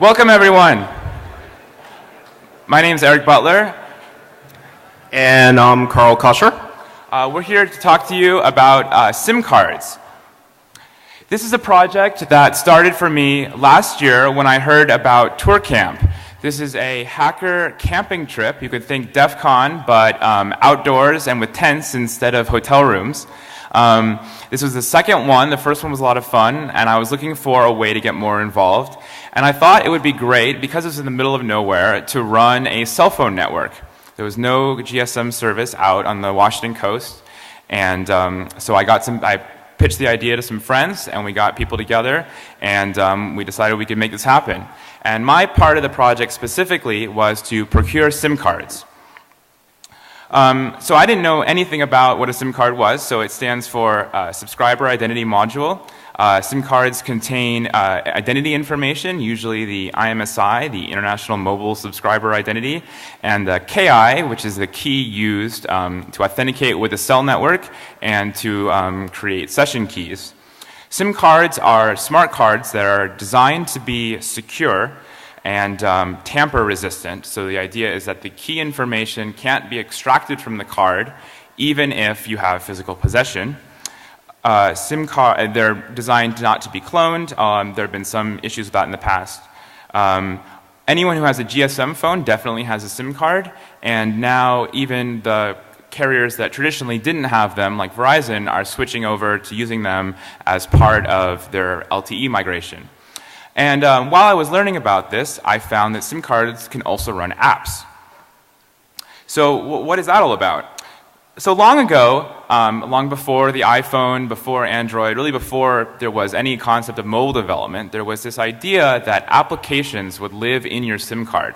Welcome, everyone. My name is Eric Butler. And I'm Carl Kusher. We're here to talk to you about SIM cards. This is a project that started for me last year when I heard about Tour Camp. This is a hacker camping trip. You could think Defcon, but outdoors and with tents instead of hotel rooms. This was the second one. The first one was a lot of fun, and I was looking for a way to get more involved. And I thought it would be great, because it was in the middle of nowhere, to run a cell phone network. There was no GSM service out on the Washington coast, and so I pitched the idea to some friends, and we got people together, and we decided we could make this happen. And my part of the project specifically was to procure SIM cards. So I didn't know anything about what a SIM card was, so it stands for Subscriber Identity Module. SIM cards contain identity information, usually the IMSI, the International Mobile Subscriber Identity, and the KI, which is the key used to authenticate with the cell network and to create session keys. SIM cards are smart cards that are designed to be secure and tamper resistant. So the idea is that the key information can't be extracted from the card even if you have physical possession. SIM card, they're designed not to be cloned. There have been some issues with that in the past. Anyone who has a GSM phone definitely has a SIM card, and now even the carriers that traditionally didn't have them, like Verizon, are switching over to using them as part of their LTE migration. And while I was learning about this, I found that SIM cards can also run apps. So what is that all about? So long ago, long before the iPhone, before Android, really before there was any concept of mobile development, there was this idea that applications would live in your SIM card.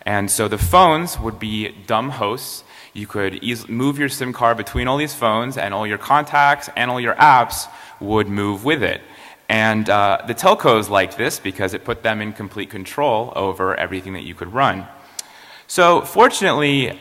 And so the phones would be dumb hosts. You could move your SIM card between all these phones, and all your contacts and all your apps would move with it. And the telcos liked this because it put them in complete control over everything that you could run. So fortunately,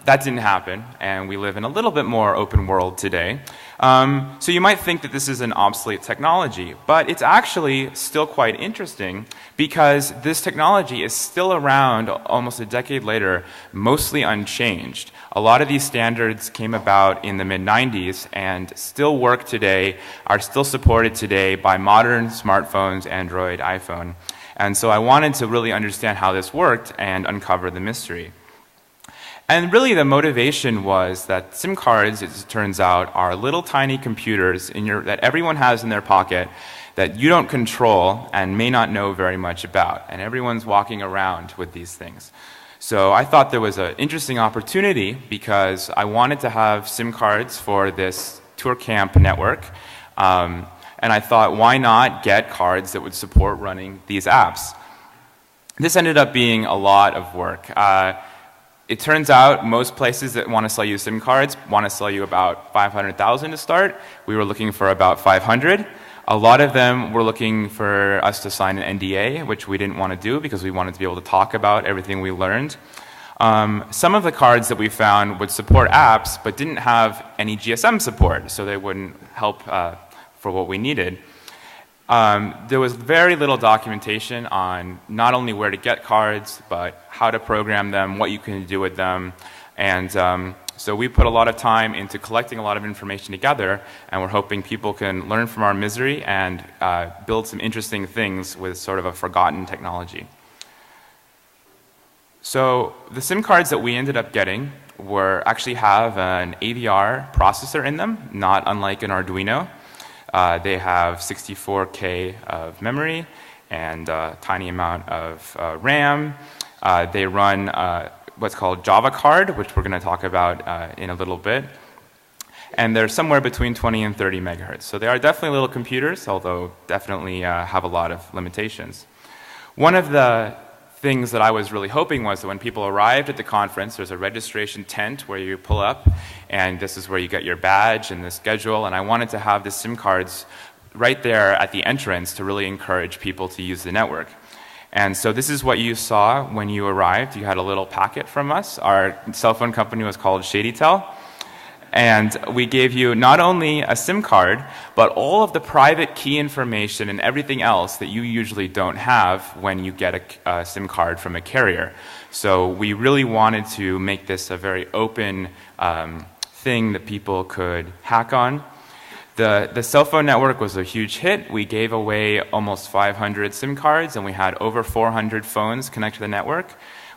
that didn't happen, and we live in a little bit more open world today. So you might think that this is an obsolete technology, but it's actually still quite interesting because this technology is still around almost a decade later, mostly unchanged. A lot of these standards came about in the mid-90s and still work today, are still supported today by modern smartphones, Android, iPhone. And so I wanted to really understand how this worked and uncover the mystery. And really the motivation was that SIM cards, it turns out, are little tiny computers that everyone has in their pocket that you don't control and may not know very much about. And everyone's walking around with these things. So I thought there was an interesting opportunity because I wanted to have SIM cards for this Tour Camp network. And I thought, why not get cards that would support running these apps? This ended up being a lot of work. It turns out most places that want to sell you SIM cards want to sell you about 500,000 to start. We were looking for about 500. A lot of them were looking for us to sign an NDA, which we didn't want to do because we wanted to be able to talk about everything we learned. Some of the cards that we found would support apps but didn't have any GSM support, so they wouldn't help for what we needed. There was very little documentation on not only where to get cards, but how to program them, what you can do with them. And so we put a lot of time into collecting a lot of information together, and we're hoping people can learn from our misery and build some interesting things with sort of a forgotten technology. So the SIM cards that we ended up getting actually have an AVR processor in them, not unlike an Arduino. They have 64K of memory and a tiny amount of RAM. They run what's called Java card, which we're going to talk about in a little bit. And they're somewhere between 20 and 30 megahertz. So they are definitely little computers, although definitely have a lot of limitations. One of the things that I was really hoping was that when people arrived at the conference, there's a registration tent where you pull up, and this is where you get your badge and the schedule, and I wanted to have the SIM cards right there at the entrance to really encourage people to use the network. And so this is what you saw when you arrived. You had a little packet from us. Our cell phone company was called ShadyTel. And we gave you not only a SIM card, but all of the private key information and everything else that you usually don't have when you get a SIM card from a carrier. So we really wanted to make this a very open thing that people could hack on. The cell phone network was a huge hit. We gave away almost 500 SIM cards, and we had over 400 phones connected to the network.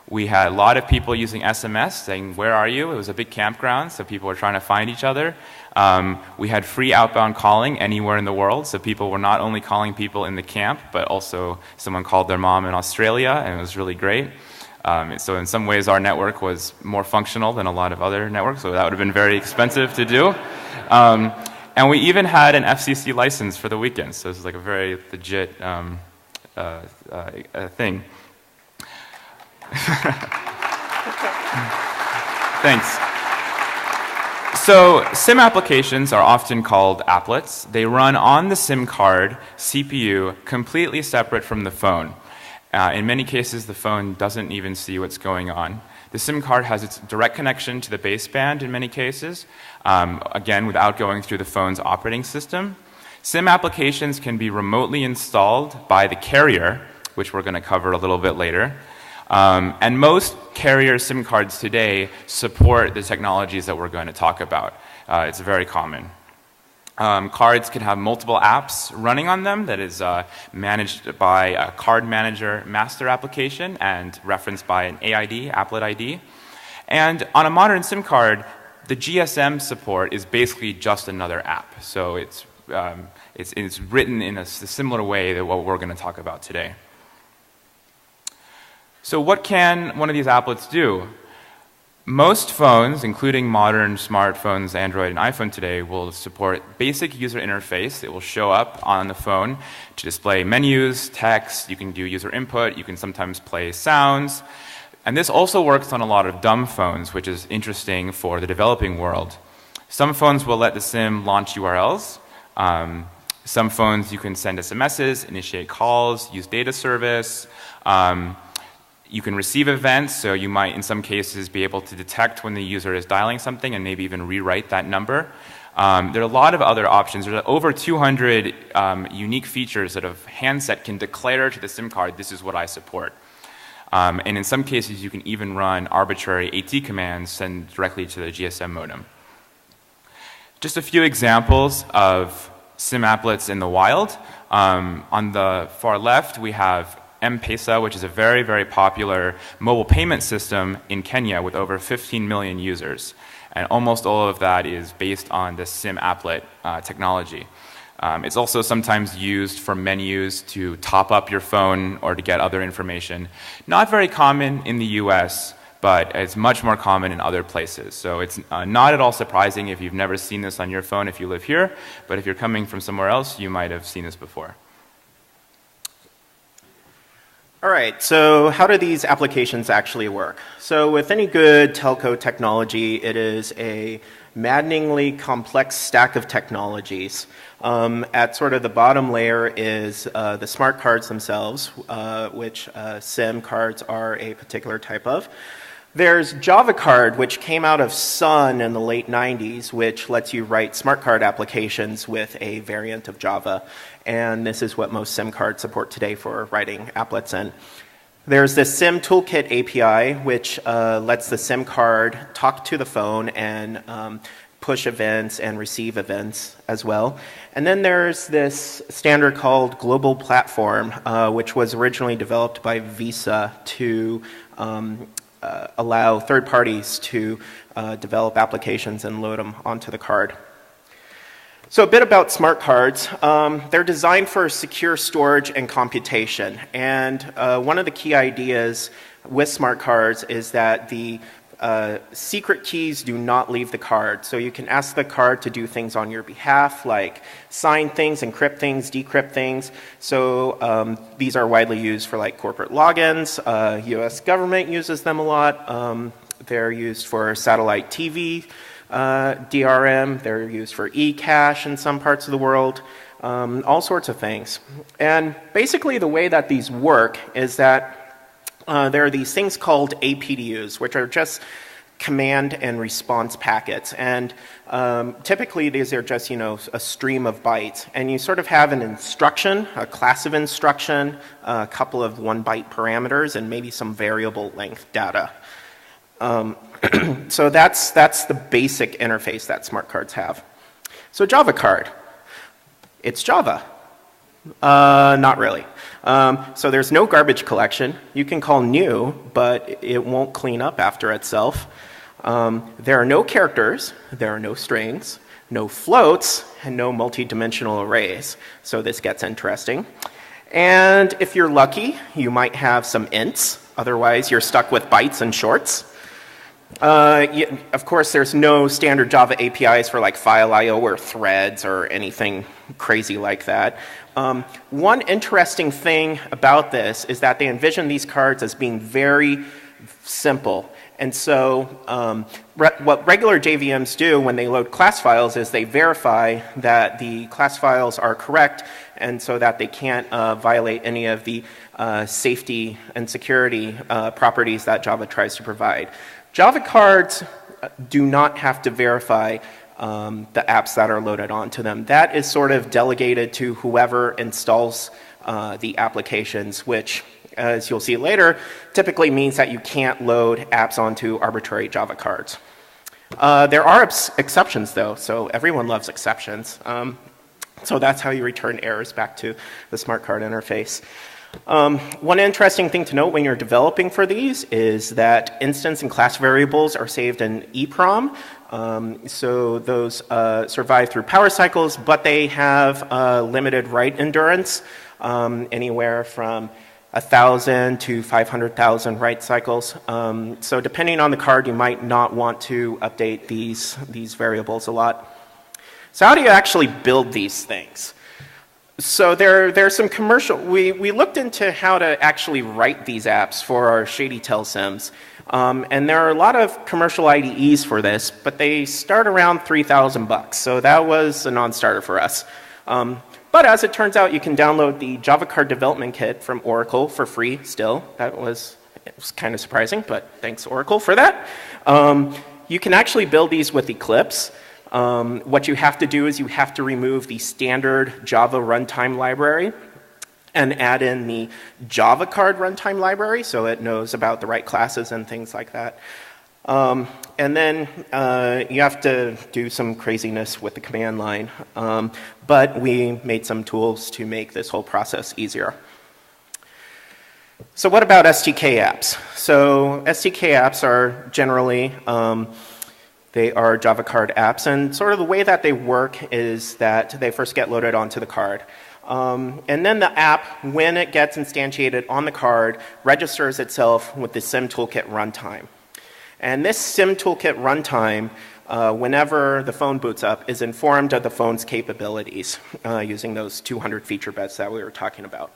We had a lot of people using SMS saying, "Where are you?" It was a big campground, so people were trying to find each other. We had free outbound calling anywhere in the world, so people were not only calling people in the camp, but also someone called their mom in Australia, and it was really great. So in some ways, our network was more functional than a lot of other networks, so that would have been very expensive to do. And we even had an FCC license for the weekend, so this is like a very legit thing. Thanks. So SIM applications are often called applets. They run on the SIM card CPU completely separate from the phone. In many cases, the phone doesn't even see what's going on. The SIM card has its direct connection to the baseband in many cases, again, without going through the phone's operating system. SIM applications can be remotely installed by the carrier, which we're going to cover a little bit later. And most carrier SIM cards today support the technologies that we're going to talk about. It's very common. Cards can have multiple apps running on them that is managed by a card manager master application and referenced by an AID, applet ID. And on a modern SIM card, the GSM support is basically just another app. So it's written in a similar way to what we're going to talk about today. So what can one of these applets do? Most phones, including modern smartphones, Android and iPhone today, will support basic user interface. It will show up on the phone to display menus, text, you can do user input, you can sometimes play sounds. And this also works on a lot of dumb phones, which is interesting for the developing world. Some phones will let the SIM launch URLs. Some phones you can send SMSs, initiate calls, use data service. You can receive events, so you might, in some cases, be able to detect when the user is dialing something and maybe even rewrite that number. There are a lot of other options. There are over 200 unique features that a handset can declare to the SIM card, this is what I support. And in some cases, you can even run arbitrary AT commands sent directly to the GSM modem. Just a few examples of SIM applets in the wild. On the far left, we have M-Pesa, which is a very, very popular mobile payment system in Kenya with over 15 million users. And almost all of that is based on the SIM applet technology. It's also sometimes used for menus to top up your phone or to get other information. Not very common in the US, but it's much more common in other places. So it's not at all surprising if you've never seen this on your phone if you live here, but if you're coming from somewhere else, you might have seen this before. All right, so how do these applications actually work? So with any good telco technology, it is a maddeningly complex stack of technologies. At sort of the bottom layer is the smart cards themselves, which SIM cards are a particular type of. There's Java Card, which came out of Sun in the late 90s, which lets you write smart card applications with a variant of Java. And this is what most SIM cards support today for writing applets in. There's the SIM Toolkit API, which lets the SIM card talk to the phone and push events and receive events as well. And then there's this standard called Global Platform, which was originally developed by Visa to allow third parties to develop applications and load them onto the card. So a bit about smart cards. They're designed for secure storage and computation. And one of the key ideas with smart cards is that the secret keys do not leave the card. So you can ask the card to do things on your behalf, like sign things, encrypt things, decrypt things. So these are widely used for like corporate logins. US government uses them a lot. They're used for satellite TV. DRM, they're used for eCash in some parts of the world, all sorts of things. And basically the way that these work is that there are these things called APDUs, which are just command and response packets. And typically these are just, a stream of bytes. And you sort of have an instruction, a class of instruction, a couple of 1-byte parameters, and maybe some variable length data. So that's the basic interface that smart cards have. So Java card, it's Java. Not really. So there's no garbage collection. You can call new, but it won't clean up after itself. There are no characters, there are no strings, no floats, and no multi-dimensional arrays. So this gets interesting. And if you're lucky, you might have some ints. Otherwise, you're stuck with bytes and shorts. Of course, there's no standard Java APIs for like file I/O or threads or anything crazy like that. One interesting thing about this is that they envision these cards as being very simple. And so what regular JVMs do when they load class files is they verify that the class files are correct, and so that they can't violate any of the safety and security properties that Java tries to provide. Java cards do not have to verify the apps that are loaded onto them. That is sort of delegated to whoever installs the applications, which, as you'll see later, typically means that you can't load apps onto arbitrary Java cards. There are exceptions, though, so everyone loves exceptions. So that's how you return errors back to the smart card interface. One interesting thing to note when you're developing for these is that instance and class variables are saved in EEPROM. So those survive through power cycles, but they have limited write endurance, anywhere from 1,000 to 500,000 write cycles. So depending on the card, you might not want to update these variables a lot. So how do you actually build these things? So there's some commercial, we looked into how to actually write these apps for our Shady Tail sims. And there are a lot of commercial IDEs for this, but they start around $3,000. So that was a non-starter for us. But as it turns out, you can download the Java Card Development Kit from Oracle for free still. It was kind of surprising, but thanks Oracle for that. You can actually build these with Eclipse. What you have to do is you have to remove the standard Java runtime library and add in the Java Card runtime library so it knows about the right classes and things like that. And then you have to do some craziness with the command line. But we made some tools to make this whole process easier. So what about SDK apps? So SDK apps are generally they are Java card apps, and sort of the way that they work is that they first get loaded onto the card. And then the app, when it gets instantiated on the card, registers itself with the Sim Toolkit runtime. And this Sim Toolkit runtime, whenever the phone boots up, is informed of the phone's capabilities using those 200 feature beds that we were talking about.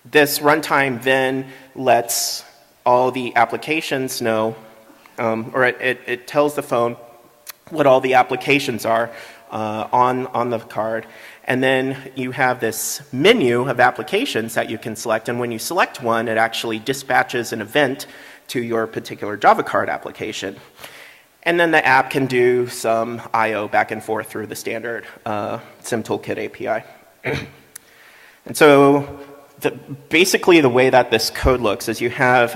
This runtime then lets all the applications know, or it tells the phone what all the applications are on the card. And then you have this menu of applications that you can select. And when you select one, it actually dispatches an event to your particular Java card application. And then the app can do some I/O back and forth through the standard Sim Toolkit API. And so basically the way that this code looks is you have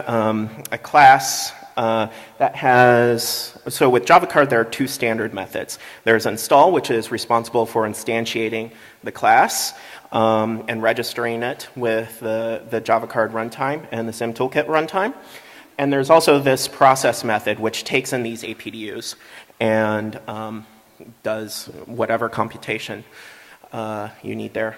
a class that has, so with Java Card there are two standard methods. There's install, which is responsible for instantiating the class and registering it with the Java Card runtime and the Sim Toolkit runtime. And there's also this process method, which takes in these APDUs and does whatever computation you need there.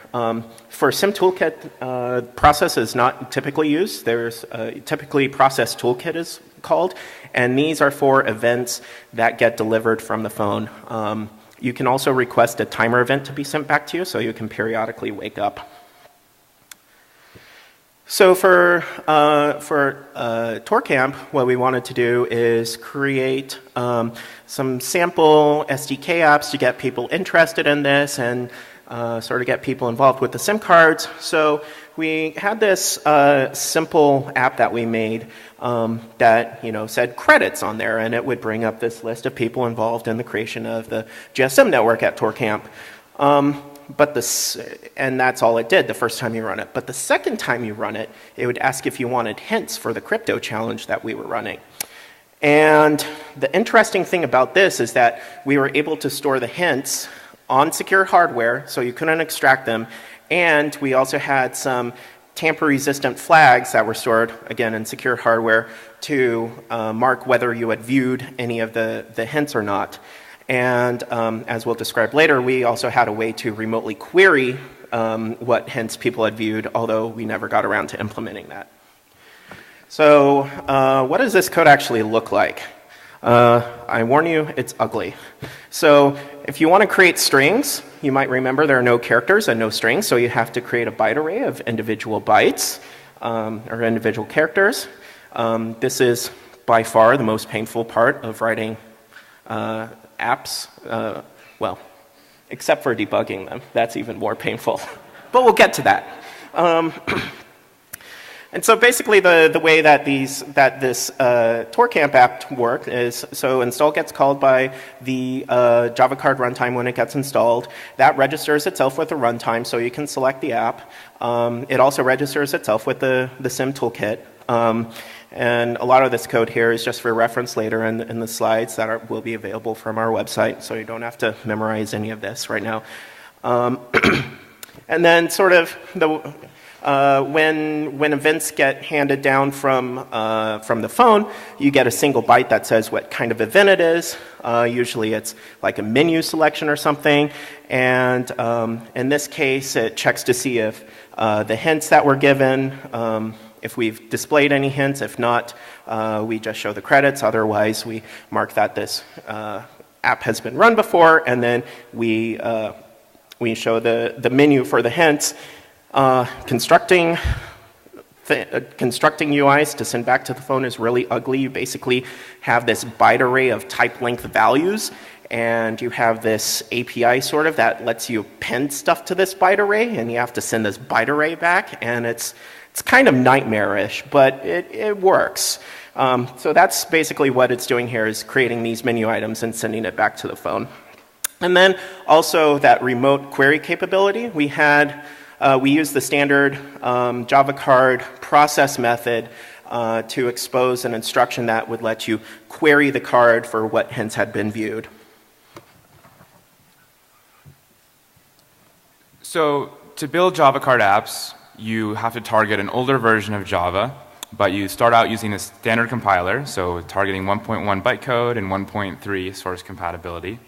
For Sim Toolkit, process is not typically used. There's typically process toolkit is called, and these are for events that get delivered from the phone. You can also request a timer event to be sent back to you, so you can periodically wake up. So for TourCamp, what we wanted to do is create some sample SDK apps to get people interested in this and sort of get people involved with the SIM cards. So we had this simple app that we made that said credits on there, and it would bring up this list of people involved in the creation of the GSM network at TorCamp. And that's all it did the first time you run it. But the second time you run it, it would ask if you wanted hints for the crypto challenge that we were running. And the interesting thing about this is that we were able to store the hints on secure hardware, so you couldn't extract them, and we also had some tamper-resistant flags that were stored, again, in secure hardware to mark whether you had viewed any of the hints or not. And as we'll describe later, we also had a way to remotely query what hints people had viewed, although we never got around to implementing that. So what does this code actually look like? I warn you, it's ugly. So if you want to create strings, you might remember there are no characters and no strings, so you have to create a byte array of individual bytes or individual characters. This is by far the most painful part of writing apps, well, except for debugging them. That's even more painful. But we'll get to that. And so basically the way that this TorCamp app works is, so install gets called by the Java card runtime when it gets installed. That registers itself with the runtime, so you can select the app. It also registers itself with the SIM toolkit. And a lot of this code here is just for reference later in the slides that will be available from our website, so you don't have to memorize any of this right now. And then sort of when events get handed down from the phone, you get a single byte that says what kind of event it is. Usually it's like a menu selection or something. And in this case, it checks to see if the hints that were given, if we've displayed any hints. If not, we just show the credits. Otherwise, we mark that this app has been run before, and then we show the menu for the hints. Constructing UIs to send back to the phone is really ugly. You basically have this byte array of type length values, and you have this API sort of that lets you append stuff to this byte array, and you have to send this byte array back, and it's kind of nightmarish, but it works. So that's basically what it's doing here, is creating these menu items and sending it back to the phone. And then also that remote query capability. We use the standard Java card process method to expose an instruction that would let you query the card for what hints had been viewed. So to build Java card apps, you have to target an older version of Java, but you start out using a standard compiler, so targeting 1.1 bytecode and 1.3 source compatibility.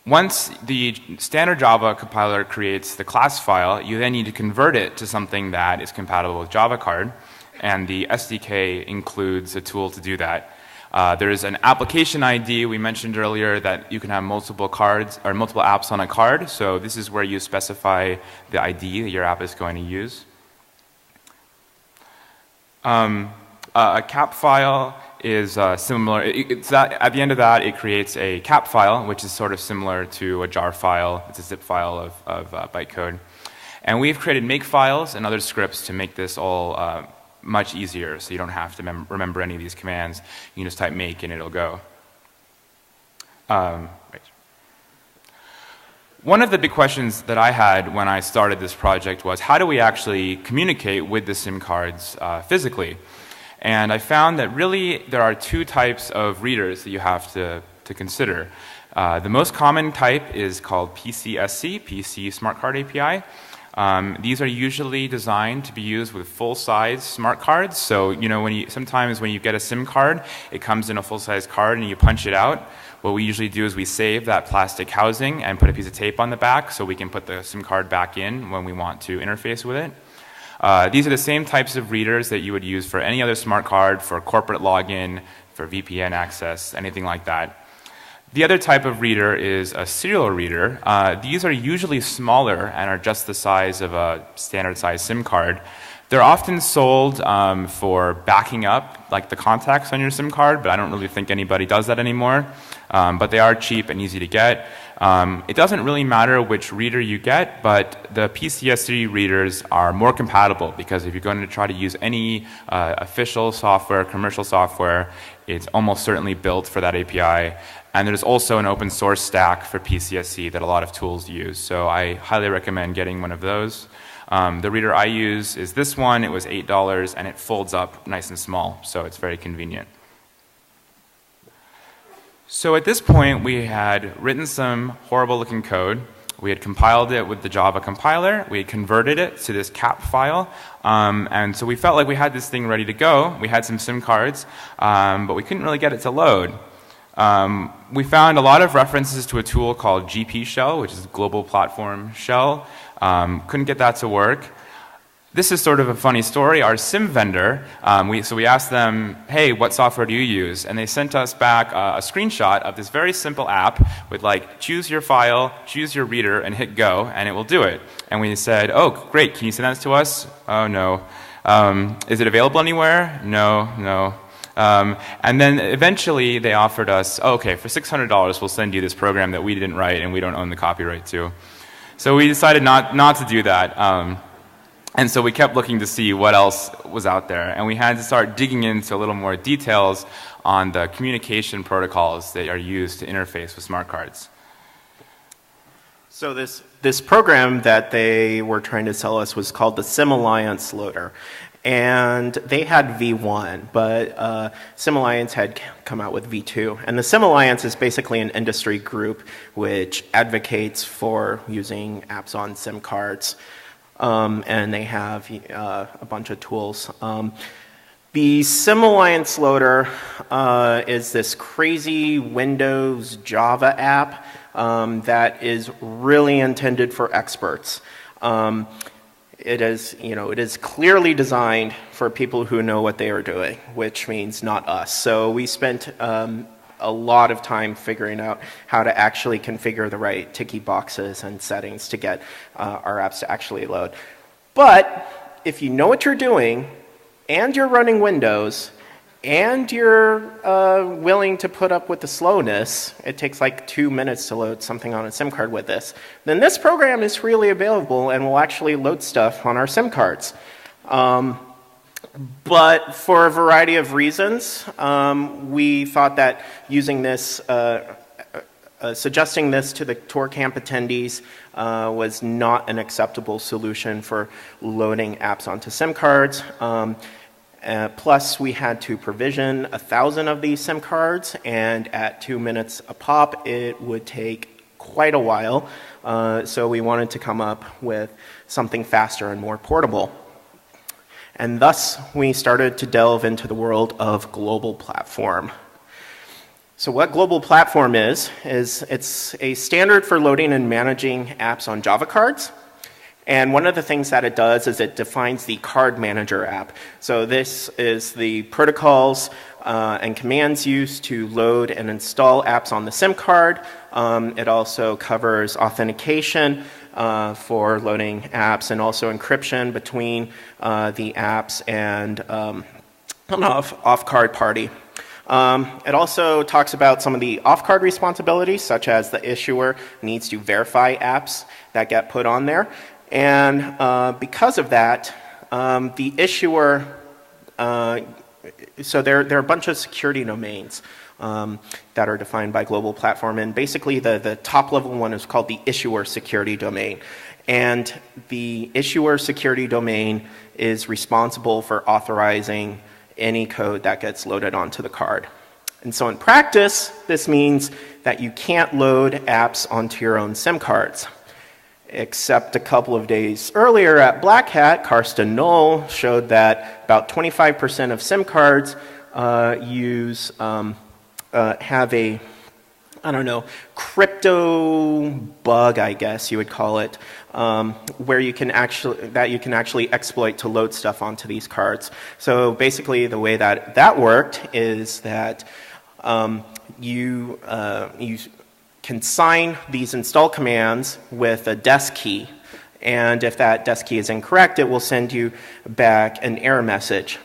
Once the standard Java compiler creates the class file, you then need to convert it to something that is compatible with Java card, and the SDK includes a tool to do that. There's an application ID we mentioned earlier that you can have multiple cards or multiple apps on a card, so this is where you specify the ID that your app is going to use. A cap file is similar. At the end of that, it creates a cap file, which is sort of similar to a jar file. It's a zip file of bytecode. And we've created make files and other scripts to make this all much easier, so you don't have to remember any of these commands. You can just type make and it'll go. One of the big questions that I had when I started this project was, how do we actually communicate with the SIM cards physically? And I found that really there are two types of readers that you have to consider. The most common type is called PCSC, PC Smart Card API. These are usually designed to be used with full-size smart cards. So, sometimes when you get a SIM card, it comes in a full-size card and you punch it out. What we usually do is we save that plastic housing and put a piece of tape on the back so we can put the SIM card back in when we want to interface with it. These are the same types of readers that you would use for any other smart card, for corporate login, for VPN access, anything like that. The other type of reader is a serial reader. These are usually smaller and are just the size of a standard size SIM card. They're often sold for backing up like the contacts on your SIM card, but I don't really think anybody does that anymore. But they are cheap and easy to get. It doesn't really matter which reader you get, but the PCSC readers are more compatible because if you're going to try to use any official software, commercial software, it's almost certainly built for that API. And there's also an open source stack for PCSC that a lot of tools use. So I highly recommend getting one of those. The reader I use is this one. It was $8 and it folds up nice and small, so it's very convenient. So at this point we had written some horrible looking code. We had compiled it with the Java compiler. We had converted it to this cap file. And so we felt like we had this thing ready to go. We had some SIM cards, but we couldn't really get it to load. We found a lot of references to a tool called GP Shell, which is Global Platform Shell. Couldn't get that to work. This is sort of a funny story. Our SIM vendor, so we asked them, hey, what software do you use? And they sent us back a screenshot of this very simple app with like, choose your file, choose your reader, and hit go, and it will do it. And we said, oh, great, can you send that to us? Oh, no. Is it available anywhere? No, no. And then eventually they offered us, oh, okay, for $600 we'll send you this program that we didn't write and we don't own the copyright to. So we decided not to do that. And so we kept looking to see what else was out there. And we had to start digging into a little more details on the communication protocols that are used to interface with smart cards. So this program that they were trying to sell us was called the SIM Alliance Loader. And they had V1, but SIM Alliance had come out with V2. And the SIM Alliance is basically an industry group which advocates for using apps on SIM cards. And they have a bunch of tools. The SIM Alliance Loader is this crazy Windows Java app that is really intended for experts. It is clearly designed for people who know what they are doing, which means not us. So we spent a lot of time figuring out how to actually configure the right ticky boxes and settings to get our apps to actually load. But if you know what you're doing, and you're running Windows, and you're willing to put up with the slowness, it takes like 2 minutes to load something on a SIM card with this, then this program is freely available and will actually load stuff on our SIM cards. But for a variety of reasons, we thought that using this, suggesting this to the Tour Camp attendees was not an acceptable solution for loading apps onto SIM cards. Plus, we had to provision 1,000 of these SIM cards, and at 2 minutes a pop, it would take quite a while. So we wanted to come up with something faster and more portable. And thus, we started to delve into the world of Global Platform. So what Global Platform is it's a standard for loading and managing apps on Java cards. And one of the things that it does is it defines the card manager app. So this is the protocols and commands used to load and install apps on the SIM card. It also covers authentication for loading apps and also encryption between the apps and an off-card party. It also talks about some of the off-card responsibilities, such as the issuer needs to verify apps that get put on there. And because of that, the issuer, so there are a bunch of security domains that are defined by Global Platform. And basically the top level one is called the issuer security domain. And the issuer security domain is responsible for authorizing any code that gets loaded onto the card. And so in practice, this means that you can't load apps onto your own SIM cards. Except a couple of days earlier at Black Hat, Karsten Knoll showed that about 25% of SIM cards have a, I don't know, crypto bug, I guess you would call it, where you can actually exploit to load stuff onto these cards. So basically, the way that worked is that you can sign these install commands with a desk key, And if that desk key is incorrect, it will send you back an error message.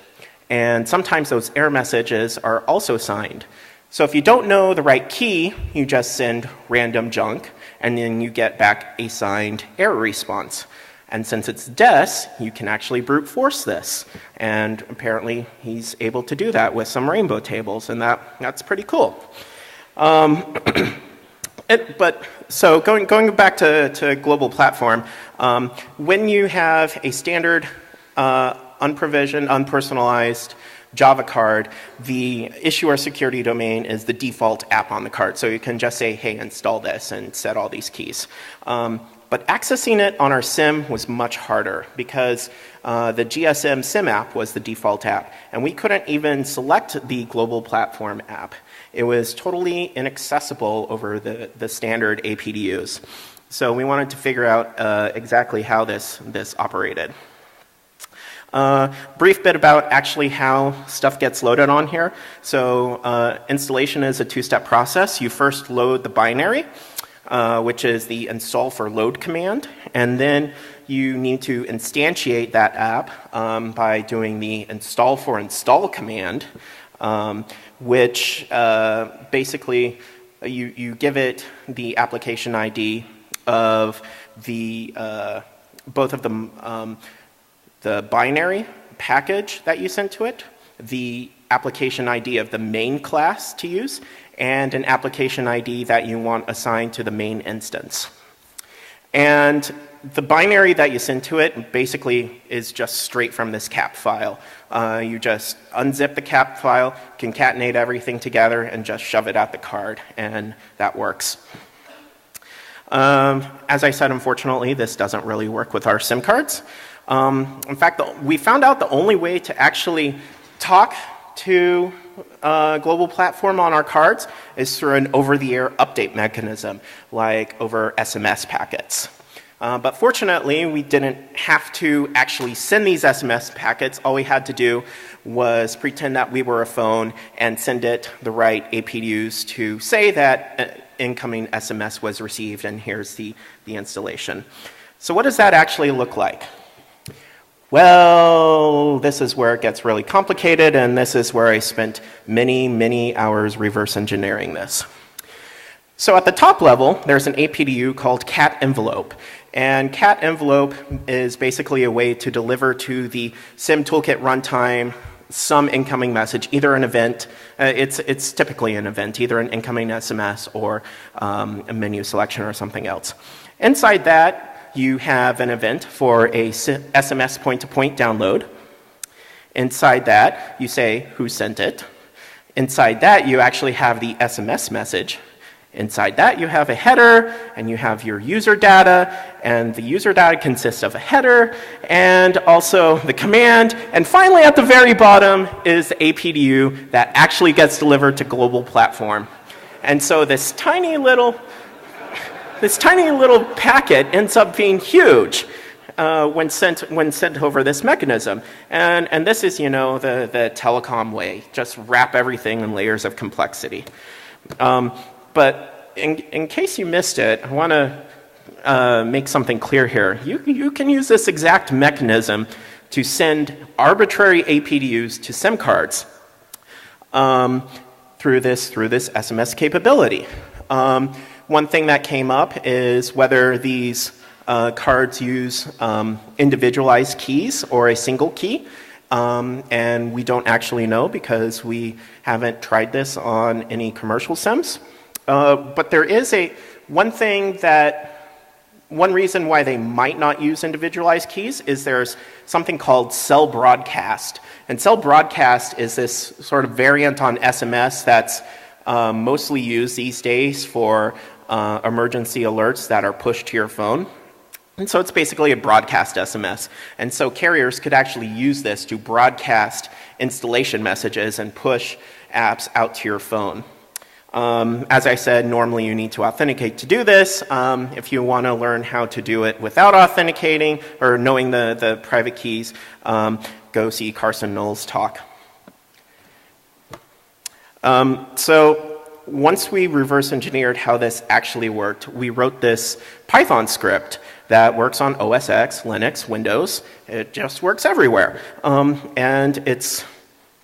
And sometimes those error messages are also signed. So if you don't know the right key, you just send random junk, and then you get back a signed error response. And since it's Des, you can actually brute force this. And apparently he's able to do that with some rainbow tables, and that's pretty cool. So going back to global platform, when you have a standard unprovisioned, unpersonalized Java card, the issuer security domain is the default app on the card. So you can just say, hey, install this and set all these keys. But accessing it on our SIM was much harder because the GSM SIM app was the default app. And we couldn't even select the global platform app. It was totally inaccessible over the standard APDUs. So we wanted to figure out exactly how this operated. Brief bit about actually how stuff gets loaded on here. So installation is a two-step process. You first load the binary, which is the install for load command, and then you need to instantiate that app by doing the install for install command, which basically you give it the application ID of both of the binary package that you sent to it, the application ID of the main class to use, and an application ID that you want assigned to the main instance. And the binary that you send to it basically is just straight from this cap file. You just unzip the cap file, concatenate everything together, and just shove it at the card, and that works. As I said, unfortunately, this doesn't really work with our SIM cards. In fact, we found out the only way to actually talk to global platform on our cards is through an over-the-air update mechanism, like over SMS packets. But fortunately, we didn't have to actually send these SMS packets. All we had to do was pretend that we were a phone and send it the right APDUs to say that incoming SMS was received, and here's the installation. So what does that actually look like? Well, this is where it gets really complicated, and this is where I spent many, many hours reverse engineering this. So at the top level, there's an APDU called cat envelope. And cat envelope is basically a way to deliver to the SIM toolkit runtime some incoming message, either an event, it's typically an event, either an incoming SMS or a menu selection or something else. Inside that, you have an event for a SMS point-to-point download. Inside that, you say who sent it. Inside that, you actually have the SMS message. Inside that, you have a header, and you have your user data, and the user data consists of a header, and also the command, and finally at the very bottom is the APDU that actually gets delivered to global platform. And so this tiny little packet ends up being huge when sent over this mechanism. And this is, the telecom way. Just wrap everything in layers of complexity. But in case you missed it, I want to make something clear here. You can use this exact mechanism to send arbitrary APDUs to SIM cards through this SMS capability. One thing that came up is whether these cards use individualized keys or a single key. And we don't actually know because we haven't tried this on any commercial SIMs. But there is one reason why they might not use individualized keys is there's something called cell broadcast. And cell broadcast is this sort of variant on SMS that's mostly used these days for emergency alerts that are pushed to your phone. And so it's basically a broadcast SMS. And so carriers could actually use this to broadcast installation messages and push apps out to your phone. As I said, normally you need to authenticate to do this. If you want to learn how to do it without authenticating or knowing the private keys, go see Carson Knoll's talk. So once we reverse engineered how this actually worked, we wrote this Python script that works on OS X, Linux, Windows. It just works everywhere. And it's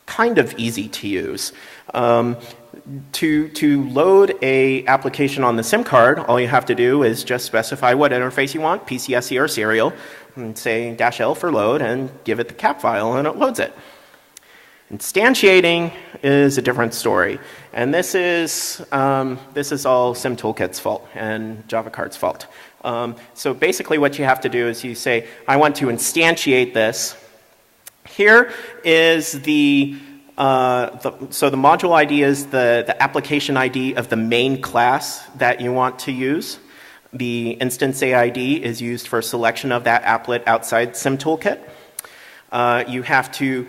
kind of easy to use. To load a application on the SIM card, all you have to do is just specify what interface you want, PCSE or serial, and say -L for load, and give it the cap file, and it loads it. Instantiating is a different story, and this is all SimToolkit's fault and Java Card's fault. So basically what you have to do is you say, I want to instantiate this. Here is so the module ID is the application ID of the main class that you want to use. The instance AID is used for selection of that applet outside SimToolkit. You have to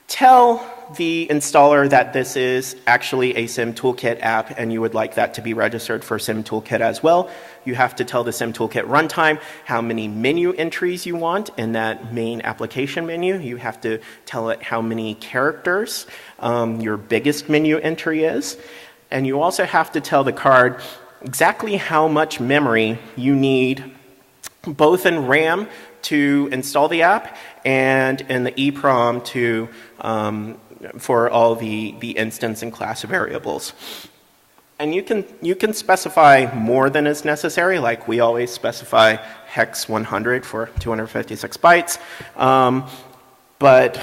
tell the installer that this is actually a SimToolkit app and you would like that to be registered for SimToolkit as well. You have to tell the SimToolkit runtime how many menu entries you want in that main application menu. You have to tell it how many characters your biggest menu entry is. And you also have to tell the card exactly how much memory you need, both in RAM to install the app and in the EEPROM for all the instance and class variables. And you can specify more than is necessary, like we always specify hex 100 for 256 bytes. But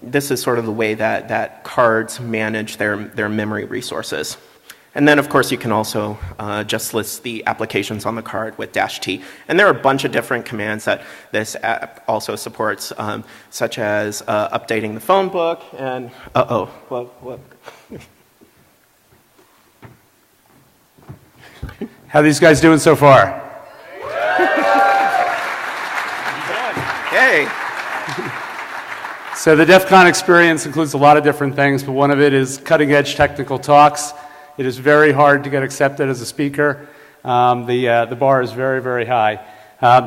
this is sort of the way that cards manage their memory resources. And then, of course, you can also just list the applications on the card with -T. And there are a bunch of different commands that this app also supports, such as updating the phone book and, what? How are these guys doing so far? Hey. So the Defcon experience includes a lot of different things, but one of it is cutting-edge technical talks. It is very hard to get accepted as a speaker. The bar is very, very high.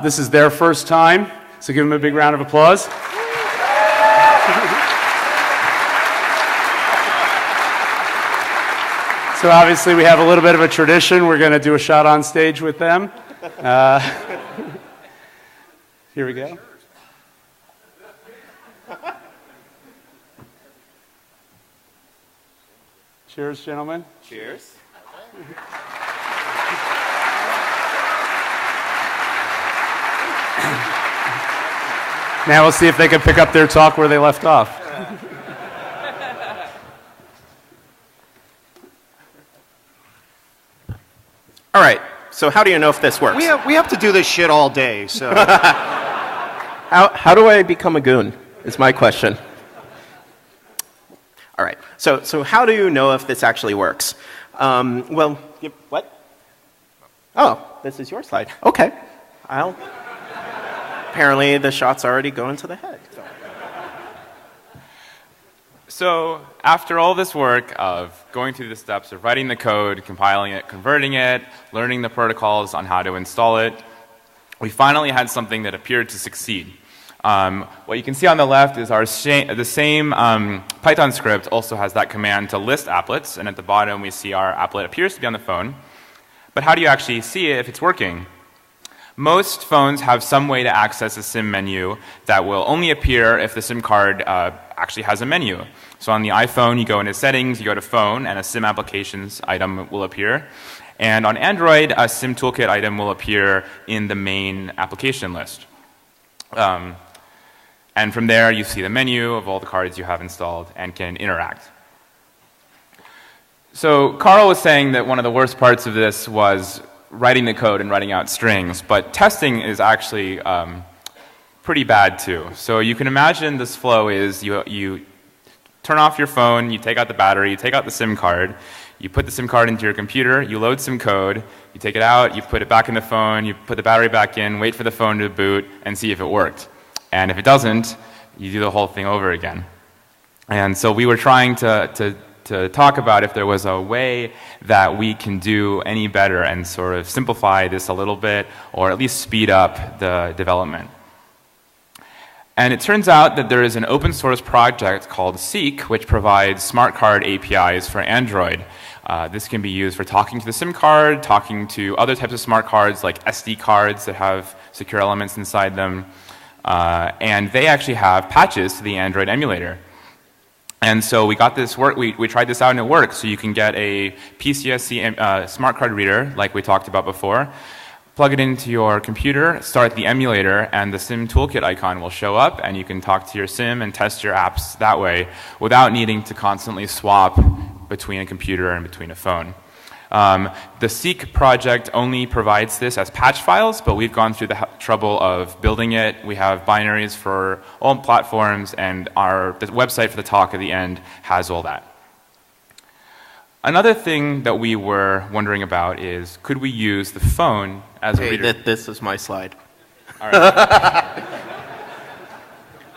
This is their first time, so give them a big round of applause. So obviously we have a little bit of a tradition. We're going to do a shot on stage with them. Here we go. Cheers, gentlemen. Cheers. Now we'll see if they can pick up their talk where they left off. All right, so how do you know if this works? We have to do this shit all day, so. How do I become a goon, is my question. All right, so how do you know if this actually works? What? Oh, this is your slide. Okay, apparently the shot's already going to the head. So after all this work of going through the steps of writing the code, compiling it, converting it, learning the protocols on how to install it, we finally had something that appeared to succeed. What you can see on the left is the same Python script also has that command to list applets, and at the bottom we see our applet appears to be on the phone. But how do you actually see it if it's working? Most phones have some way to access a SIM menu that will only appear if the SIM card actually has a menu. So on the iPhone, you go into Settings, you go to Phone, and a SIM Applications item will appear. And on Android, a SIM Toolkit item will appear in the main application list. And from there, you see the menu of all the cards you have installed and can interact. So Carl was saying that one of the worst parts of this was writing the code and writing out strings, but testing is actually pretty bad too. So you can imagine this flow is you turn off your phone, you take out the battery, you take out the SIM card, you put the SIM card into your computer, you load some code, you take it out, you put it back in the phone, you put the battery back in, wait for the phone to boot, and see if it worked. And if it doesn't, you do the whole thing over again. And so we were trying to talk about if there was a way that we can do any better and sort of simplify this a little bit, or at least speed up the development. And it turns out that there is an open source project called Seek, which provides smart card APIs for Android. This can be used for talking to the SIM card, talking to other types of smart cards like SD cards that have secure elements inside them. And they actually have patches to the Android emulator. And so we got this work, we tried this out and it works. So you can get a PCSC smart card reader, like we talked about before, plug it into your computer, start the emulator, and the SIM toolkit icon will show up, and you can talk to your SIM and test your apps that way without needing to constantly swap between a computer and between a phone. The Seek project only provides this as patch files, but we've gone through the trouble of building it. We have binaries for all platforms, and the website for the talk at the end has all that. Another thing that we were wondering about is, could we use the phone as a reader? This is my slide. All right.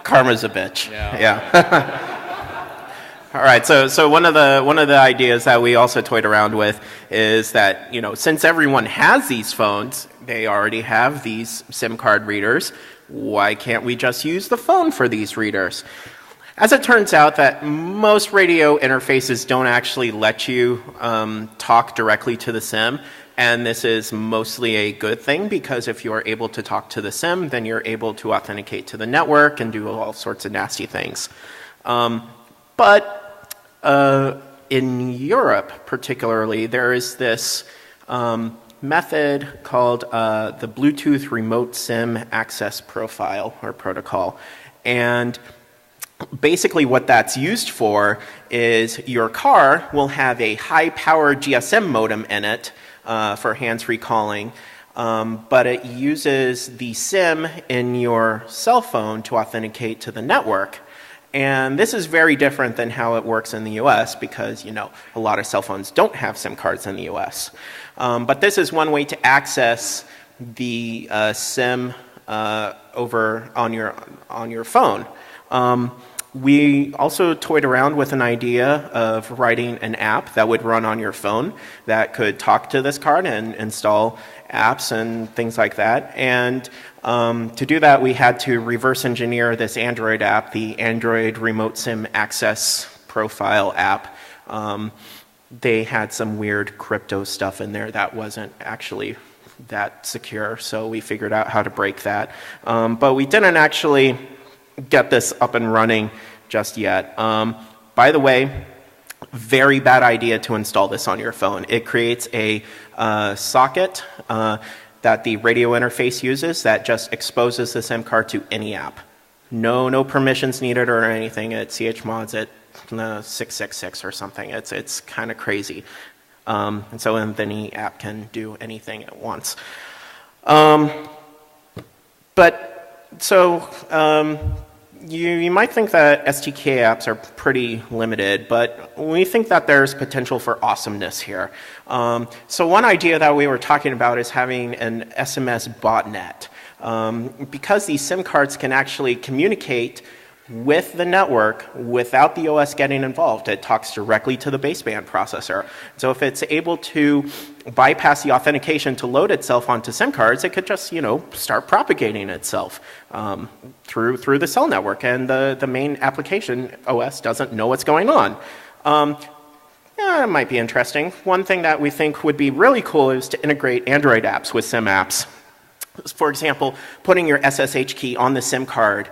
Karma's a bitch. Yeah. All right, so one of the ideas that we also toyed around with is that, you know, since everyone has these phones, they already have these SIM card readers, why can't we just use the phone for these readers? As it turns out that most radio interfaces don't actually let you talk directly to the SIM, and this is mostly a good thing because if you're able to talk to the SIM, then you're able to authenticate to the network and do all sorts of nasty things. But in Europe, particularly, there is this method called the Bluetooth Remote SIM Access Profile or Protocol. And basically what that's used for is your car will have a high-power GSM modem in it for hands-free calling, but it uses the SIM in your cell phone to authenticate to the network. And this is very different than how it works in the US because, you know, a lot of cell phones don't have SIM cards in the US. But this is one way to access the SIM over on your phone. We also toyed around with an idea of writing an app that would run on your phone that could talk to this card and install apps and things like that. And to do that, we had to reverse engineer this Android app, the Android Remote SIM Access Profile app. They had some weird crypto stuff in there that wasn't actually that secure, so we figured out how to break that. But we didn't actually get this up and running just yet. By the way, very bad idea to install this on your phone. It creates a socket that the radio interface uses that just exposes the SIM card to any app. No permissions needed or anything. It chmods it 666 or something. It's kind of crazy. And so any app can do anything at once. You might think that SDK apps are pretty limited, but we think that there's potential for awesomeness here. So one idea that we were talking about is having an SMS botnet. Because these SIM cards can actually communicate with the network without the OS getting involved. It talks directly to the baseband processor. So if it's able to bypass the authentication to load itself onto SIM cards, it could just, you know, start propagating itself through the cell network, and the main application OS doesn't know what's going on. It might be interesting. One thing that we think would be really cool is to integrate Android apps with SIM apps. For example, putting your SSH key on the SIM card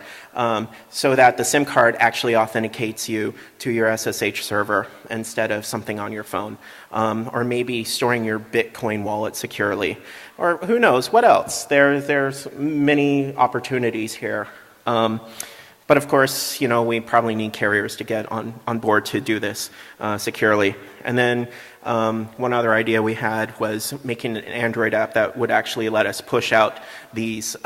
so that the SIM card actually authenticates you to your SSH server instead of something on your phone. Or maybe storing your Bitcoin wallet securely. Or who knows, what else? There's many opportunities here. But of course, you know, we probably need carriers to get on board to do this securely. And then one other idea we had was making an Android app that would actually let us push out these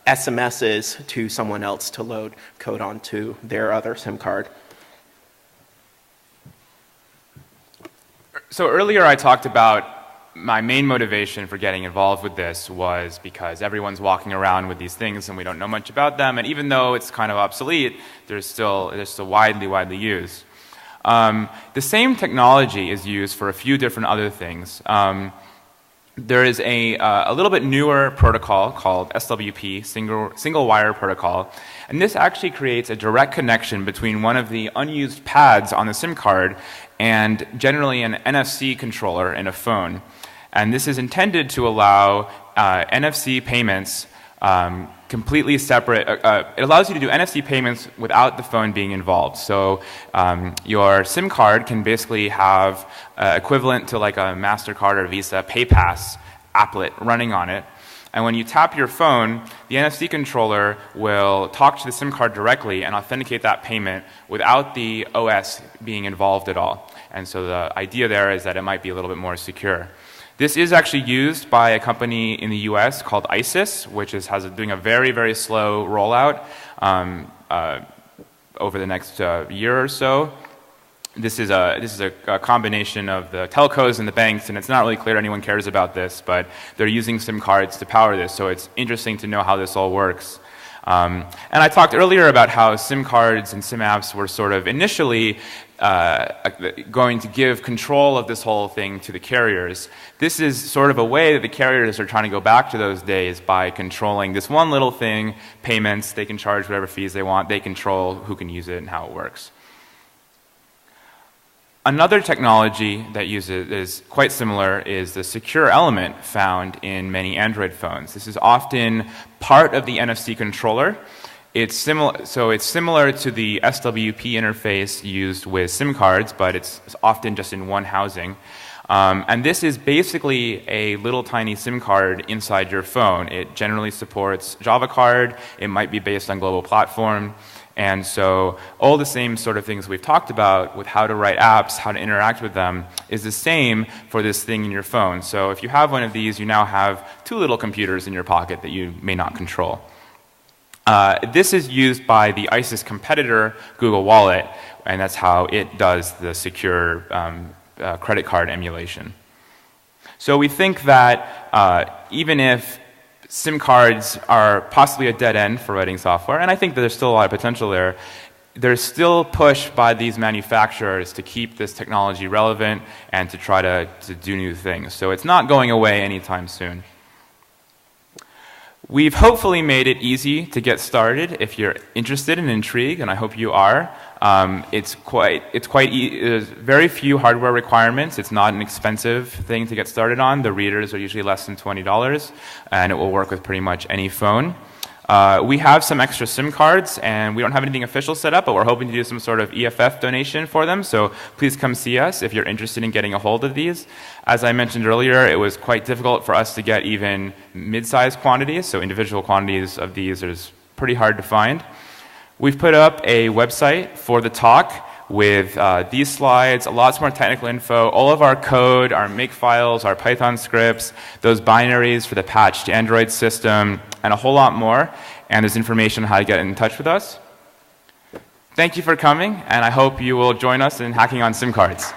SMSs to someone else to load code onto their other SIM card. So earlier I talked about my main motivation for getting involved with this was because everyone's walking around with these things and we don't know much about them, and even though it's kind of obsolete, they're still widely used. The same technology is used for a few different other things. There is a little bit newer protocol called SWP, Single Wire Protocol, and this actually creates a direct connection between one of the unused pads on the SIM card and generally an NFC controller in a phone. And this is intended to allow NFC payments completely separate. It allows you to do NFC payments without the phone being involved. So your SIM card can basically have equivalent to like a MasterCard or Visa PayPass applet running on it. And when you tap your phone, the NFC controller will talk to the SIM card directly and authenticate that payment without the OS being involved at all. And so the idea there is that it might be a little bit more secure. This is actually used by a company in the US called ISIS, which is doing a very, very slow rollout over the next year or so. This is a combination of the telcos and the banks, and it's not really clear anyone cares about this, but they're using SIM cards to power this, so it's interesting to know how this all works. And I talked earlier about how SIM cards and SIM apps were sort of initially going to give control of this whole thing to the carriers. This is sort of a way that the carriers are trying to go back to those days by controlling this one little thing, payments. They can charge whatever fees they want. They control who can use it and how it works. Another technology that is quite similar is the secure element found in many Android phones. This is often part of the NFC controller. It's similar to the SWP interface used with SIM cards, but it's often just in one housing. And this is basically a little tiny SIM card inside your phone. It generally supports Java card. It might be based on global platform. And so all the same sort of things we've talked about with how to write apps, how to interact with them, is the same for this thing in your phone. So if you have one of these, you now have two little computers in your pocket that you may not control. This is used by the ISIS competitor, Google Wallet, and that's how it does the secure credit card emulation. So we think that even if SIM cards are possibly a dead end for writing software, and I think that there's still a lot of potential there. There's still push by these manufacturers to keep this technology relevant and to try to do new things. So it's not going away anytime soon. We've hopefully made it easy to get started if you're interested and intrigued, and I hope you are. There's very few hardware requirements. It's not an expensive thing to get started on. The readers are usually less than $20, and it will work with pretty much any phone. We have some extra SIM cards, and we don't have anything official set up, but we're hoping to do some sort of EFF donation for them, so please come see us if you're interested in getting a hold of these. As I mentioned earlier, it was quite difficult for us to get even mid-sized quantities, so individual quantities of these is pretty hard to find. We've put up a website for the talk with these slides, lots more technical info, all of our code, our make files, our Python scripts, those binaries for the patched Android system, and a whole lot more. And there's information on how to get in touch with us. Thank you for coming, and I hope you will join us in hacking on SIM cards.